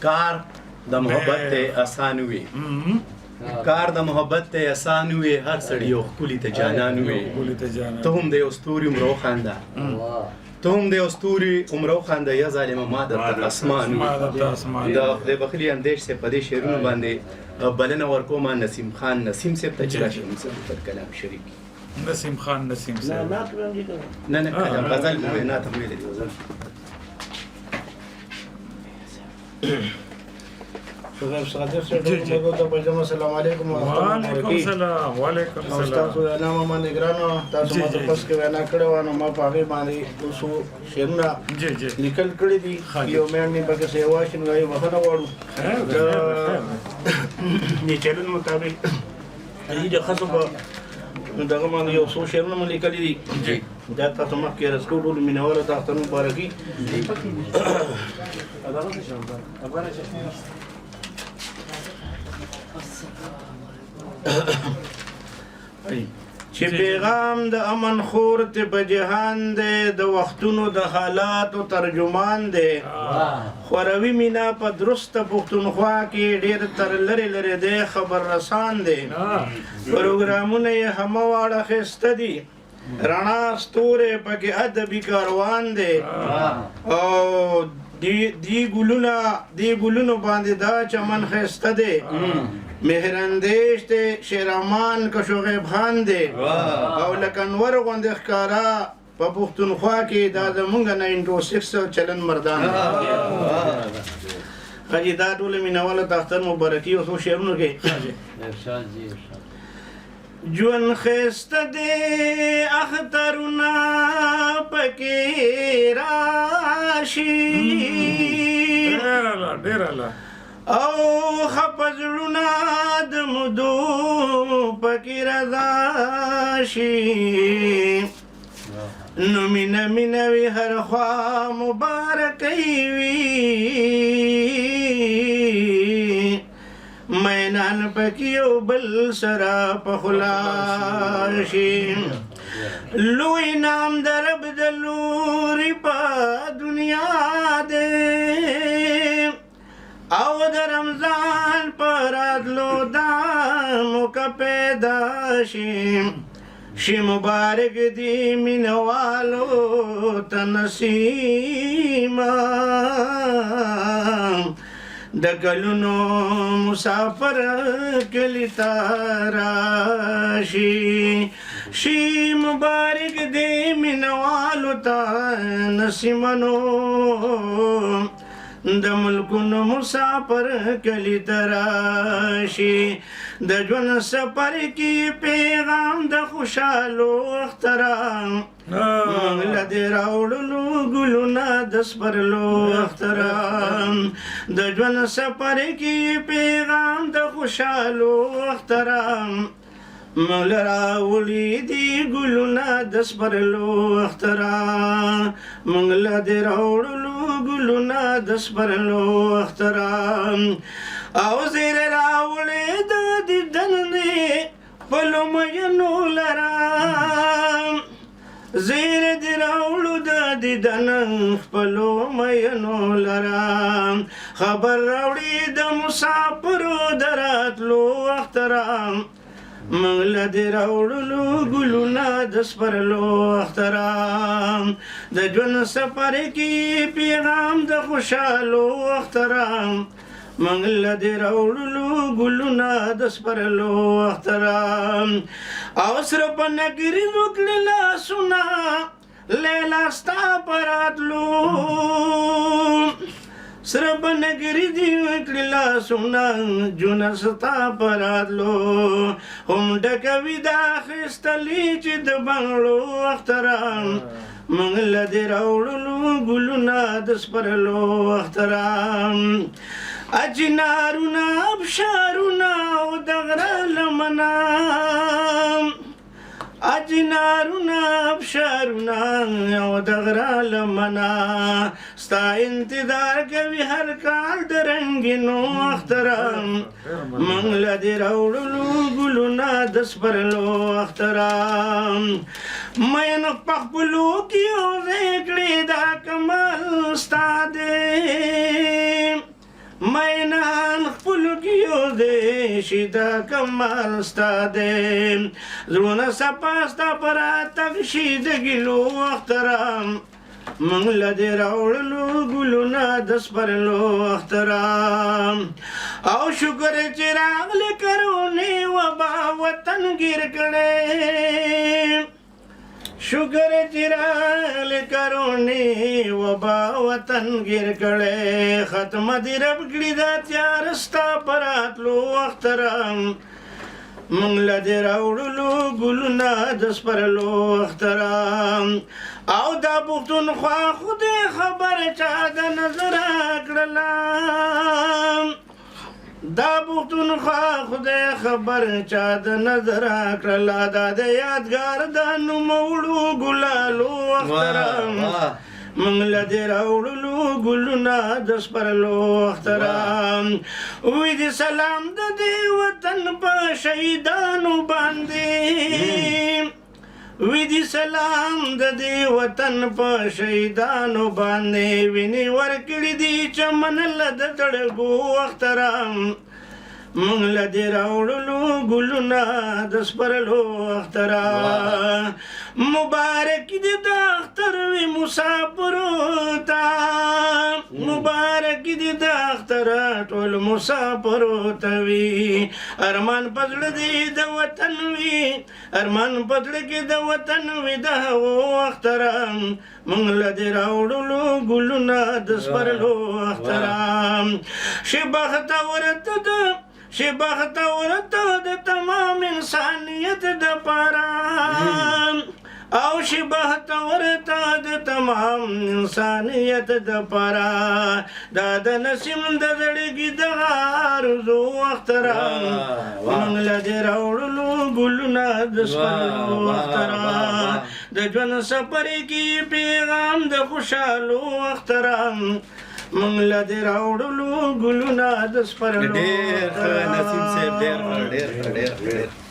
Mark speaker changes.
Speaker 1: کار د محبت ته آسان وي کار د محبت ته آسان وي هر سړی یو ښکلي ته جانان وي ته هم د یو ستوري عمر وخانده ته هم د یو ستوري عمر وخانده یا ظالمه ما درته اسمان وي د خدای بخلي اندیش صاحب په دې شعرونو باندې بلنه ورکومه نسیم خان نسیم صاحب ته چې راشي موږ سره پر کلام شریک
Speaker 2: نسیم خان نسیم صاحب
Speaker 1: نه نه کلام غزل مو نه ته ویل دي غزل
Speaker 3: شغل صادق سے ټول ته پېژنم السلام علیکم
Speaker 2: وعلیکم السلام وعلیکم السلام
Speaker 3: تاسو وینا ما نگرانو تاسو ما ته پس کې وینا کړو نو ما په هغه باندې اوسو شیرونه
Speaker 2: جی جی
Speaker 3: لیکل کړی دي یو مې نه پکې سیوا شنو غي وخنه وړو نه چلن مطابق دې خاصه په دغه باندې یو څو شیرونه مې لیکلي دي دا تاسو مخکې رسکو ټول مینواله تاسو مبارکي چې پیغام د امن خور ته په جهان دی د وختونو د حالاتو ترجمان دی خوروي مینا په درسته پښتونخوا کې ډېر تر لرې لرې دی خبر رسان دی پروګرامونه یې همواړه ښایسته دي رڼا ستوري پکې ادبي کاروان دی او دی ګلونو باندې دا چمن ښایسته دی مهرندیش ته شیرامان کشو غیب خان دی او لکنور غوندې ښکارا په پښتونخوا کې دا زمونږ 96 چلن مردان خاجي دا ټول مینواله تختر مبارکي او څو شعرونو کې ژوند ښایسته دی اخترونه پکې راشي او خپزړونه د مودو پکې رضا شي نو مینه مینه وي هر خوا مبارکي وي مینان پکې یو بل سره په خلا شي لوی نام د رب د لوري په دنیا دی او د رمضان پر راتلو دا موقع پیدا شي مبارک دی مینوالو ته نسیمه د کلونو مسافر کلی ته راشي شي مبارک دی مینوالو ته نسیمنو د ملکونو مسافر کلی تراشي د ژوند سفر کې پیغام د خوشالو اخترام موږ له دې راوړلو ګلونه د سپرلو اخترام د ژوند سفر کې پیغام د خوشالو اخترام موږ راوړي دي ګلونه د سپرلو اخترام موږ له دې راوړلو ګلونه د سپرلو اخترام او زیر راوړي د دیدنې په لومینو لرام زیر دې راوړو د دیدن په لومینو لرام خبر راوړي د مسافرو د راتلو اخترام موږ له دې راوړلو ګلونه د سپرلو اخترام د ژوند سفر کې پیغام د خوشالو اخترام موږ له دې راوړلو ګلونه د سپرلو اخترام او سره په نګري وکړي لاسونه لیلا ستا په راتلو سره په نګري دي وکړي لاسونه جونه ستا په راتلو هم ډکوي دا اخیستلي چې د بنګړو اخترام موږ له دې راوړلو ګلونه د سپرلو اخترام اجنارونه ابشارونه او د غره لمنه اجنارونه ابشارونه او د غره لمنه ستا انتظار کوي هر کال د رنګینو اخترام موږ له دې راوړلو ګلونه د سپرلو اخترام مین په خپلو کې اوځې کړې دا کمال ستا دی مینان خپلو کې یو دی شي دا کمال ستا دی زړونه صفا ستا په راتګ شي د ګیلو اخترام موږ له دې راوړلو ګلونه د سپرلو اخترام او شکر چې راغلې کرونې وبا وطن ګیر کړی شکر چې راغلې کرونې وبا وطن ګیر کړی ختمه دې رب کړي دا تیار ستا په راتلو اخترام موږ له دې راوړلو ګلونه د سپرلو اخترام او دا پښتونخوا خدای خبر چا د نظر کړله دا پښتونخوا خدای خبر چا د نظر کړله دا د یادګار د نوموړو ګلالو اخترام موږ له دې راوړلو ګلونه د سپرلو اخترام وی دې سلام د دې وطن په شهیدانو باندې وی دې سلام د دې وطن په شهیدانو باندې ویني ورکړي دي چمن له د تړګو اخترام موږ له دې راوړلو ګلونه د سپرلو اخترام مبارک دې د اختر وي مسافرو ته مبارک دې د اختر ټول مسافرو ته وي ارمان پزړه دې د وطن وي ارمان پزړه کې د وطن وي د هغو اخترام موږ له دې راوړلو ګلونه د سپرلو اخترام شي بختور ته شي بختور ته د تمام انسانیت د پاره او شي بختور ته د تمام انسانیت د پاره دا د نسیم د زړګي د آرزو اخترام موږ له دې راوړلو ګلونه د سپرلو اخترام د ژوند سفر کې پیغام د خوشحالو اخترام موږ له دې راوړلو ګلونه د سپرلو
Speaker 1: ډېر ښه نسیم صاحب ډېر